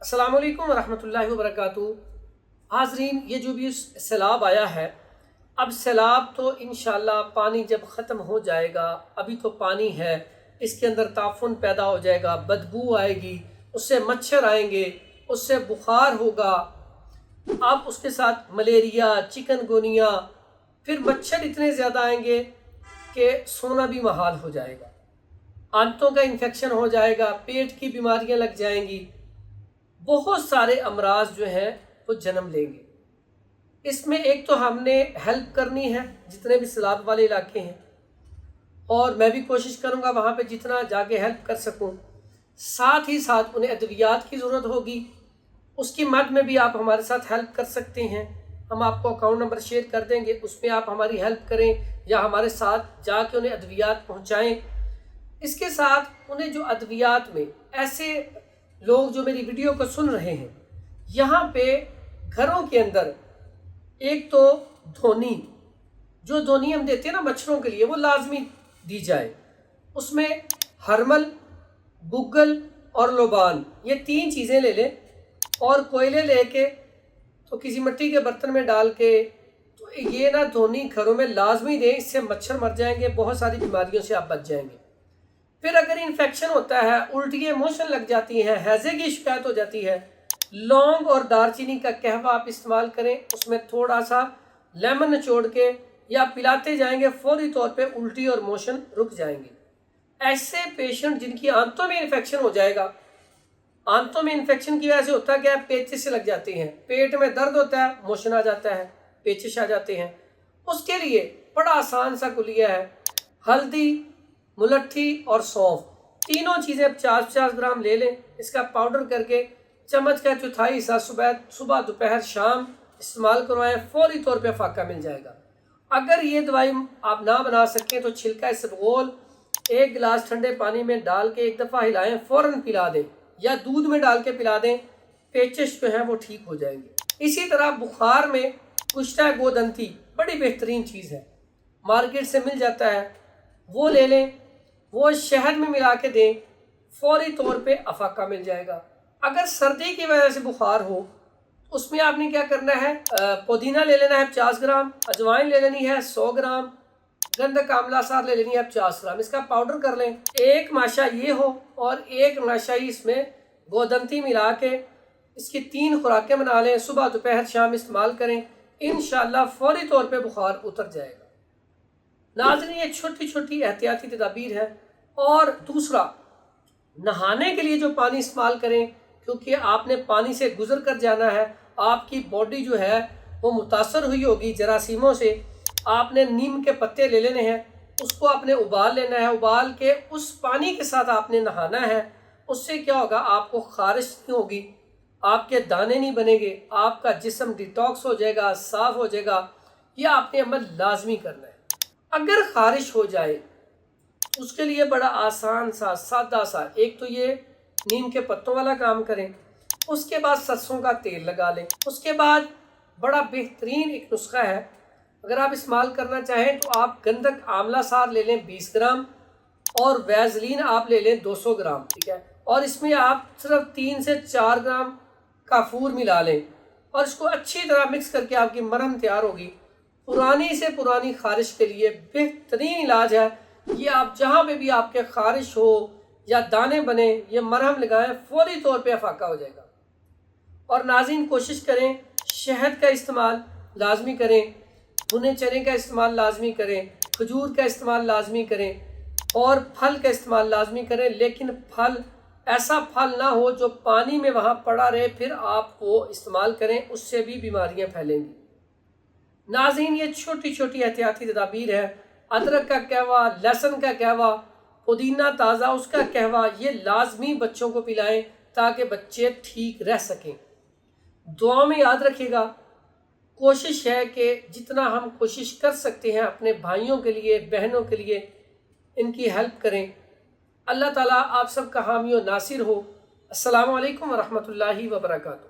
अस्सलाम वालेकुम रहमतुल्लाहि व बरकातुहू। हाज़रीन, ये जो भी सैलाब आया है, अब सैलाब तो इंशाअल्लाह पानी जब ख़त्म हो जाएगा, अभी तो पानी है, इसके अंदर ताफ़ुन पैदा हो जाएगा, बदबू आएगी, उससे मच्छर आएंगे, उससे बुखार होगा, अब उसके साथ मलेरिया, चिकनगुनिया, फिर मच्छर इतने ज़्यादा आएंगे कि सोना भी महाल हो जाएगा, आंतों का इन्फेक्शन हो जाएगा, पेट की बीमारियां लग जाएंगी, बहुत सारे अमराज जो हैं वो जन्म लेंगे। इसमें एक तो हमने हेल्प करनी है जितने भी सैलाब वाले इलाके हैं, और मैं भी कोशिश करूंगा वहाँ पे जितना जाके हेल्प कर सकूं। साथ ही साथ उन्हें अद्वियात की ज़रूरत होगी, उसकी मद में भी आप हमारे साथ हेल्प कर सकते हैं। हम आपको अकाउंट नंबर शेयर कर देंगे, उसमें आप हमारी हेल्प करें या हमारे साथ जाके उन्हें अद्वियात पहुँचाएँ। इसके साथ उन्हें जो अद्वियात में ऐसे लोग जो मेरी वीडियो को सुन रहे हैं, यहाँ पे घरों के अंदर एक तो धोनी, जो धोनी हम देते हैं ना मच्छरों के लिए, वो लाजमी दी जाए। उसमें हरमल, गुग्गल और लोबान, ये 3 चीज़ें ले लें, और कोयले लेके तो किसी मिट्टी के बर्तन में डाल के तो ये ना धोनी घरों में लाजमी दें, इससे मच्छर मर जाएंगे, बहुत सारी बीमारियों से आप बच जाएंगे। फिर अगर इन्फेक्शन होता है, उल्टियाँ मोशन लग जाती हैं, हैज़े की शिकायत हो जाती है, लौंग और दालचीनी का कहवा आप इस्तेमाल करें, उसमें थोड़ा सा लेमन निचोड़ के या पिलाते जाएंगे, फौरी तौर पे उल्टी और मोशन रुक जाएंगे। ऐसे पेशेंट जिनकी आंतों में इन्फेक्शन हो जाएगा, आंतों में इन्फेक्शन की वजह से होता क्या है, पेचिश से लग जाती हैं, पेट में दर्द होता है, मोशन आ जाता है, पेचिश आ जाते हैं, उसके लिए बड़ा आसान सा कुलिया है। हल्दी, मुलट्ठी और सौंफ, तीनों चीज़ें 50-50 ग्राम ले लें, इसका पाउडर करके चम्मच का चौथाई हिस्सा सुबह दोपहर शाम इस्तेमाल करवाएं, फौरी तौर पे फाका मिल जाएगा। अगर ये दवाई आप ना बना सकें तो छिलका इसबगोल 1 गिलास ठंडे पानी में डाल के 1 दफ़ा हिलाएं, फ़ौरन पिला दें या दूध में डाल के पिला दें, पेचिश जो है वो ठीक हो जाएंगे। इसी तरह बुखार में कुश्ता गोदंती बड़ी बेहतरीन चीज़ है, मार्केट से मिल जाता है, वो ले लें, वो शहद में मिला के दें, फौरी तौर पे अफाका मिल जाएगा। अगर सर्दी की वजह से बुखार हो, उसमें आपने क्या करना है, पुदीना ले लेना है 50 ग्राम, अजवाइन ले लेनी है 100 ग्राम, गंधक आंवला सार ले लेनी है 50 ग्राम, इसका पाउडर कर लें। 1 माशा ये हो और 1 माशा ही इसमें गोदंती मिला के इसकी 3 खुराकें बना लें, सुबह दोपहर शाम इस्तेमाल करें, इंशाअल्लाह फौरी तौर पे बुखार उतर जाएगा। नाज़रीन, ये छोटी छोटी एहतियाती तदाबीर है। और दूसरा, नहाने के लिए जो पानी इस्तेमाल करें, क्योंकि आपने पानी से गुजर कर जाना है, आपकी बॉडी जो है वो मुतासर हुई होगी जरासीमों से, आपने नीम के पत्ते ले लेने हैं, उसको आपने उबाल लेना है, उबाल के उस पानी के साथ आपने नहाना है। उससे क्या होगा, आपको खारिश नहीं होगी, आपके दाने नहीं बनेंगे, आपका जिस्म डिटॉक्स हो जाएगा, साफ़ हो जाएगा। यह आपने अमल लाजमी करना है। अगर खारिश हो जाए उसके लिए बड़ा आसान सा सादा सा, एक तो ये नीम के पत्तों वाला काम करें, उसके बाद सरसों का तेल लगा लें। उसके बाद बड़ा बेहतरीन एक नुस्खा है, अगर आप इस्तेमाल करना चाहें तो आप गंधक आंवला सार ले लें 20 ग्राम, और वैज़लीन आप ले लें 200 ग्राम, ठीक है, और इसमें आप सिर्फ 3 से 4 ग्राम काफूर मिला लें, और इसको अच्छी तरह मिक्स करके आपकी मरहम तैयार होगी। पुरानी से पुरानी खारिश के लिए बेहतरीन इलाज है ये। आप जहाँ पे भी आपके खारिश हो या दाने बने, ये मरहम लगाएं, फौरी तौर पे अफाका हो जाएगा। और नाज़रीन, कोशिश करें शहद का इस्तेमाल लाजमी करें, भुने चने का इस्तेमाल लाजमी करें, खजूर का इस्तेमाल लाजमी करें, और फल का इस्तेमाल लाजमी करें, लेकिन फल ऐसा फल ना हो जो पानी में वहाँ पड़ा रहे, फिर आप वो इस्तेमाल करें, उससे भी बीमारियाँ फैलेंगी। नाज़रीन, ये छोटी छोटी एहतियाती तदाबीर है। अदरक का कहवा, लहसुन का कहवा, पुदीना ताज़ा उसका कहवा, ये लाजमी बच्चों को पिलाएं ताकि बच्चे ठीक रह सकें। दुआ में याद रखिएगा, कोशिश है कि जितना हम कोशिश कर सकते हैं अपने भाइयों के लिए, बहनों के लिए, इनकी हेल्प करें। अल्लाह ताला आप सब का हामी व नासिर हो। अस्सलामु अलैकुम व रहमतुल्लाहि व बरकातुहू।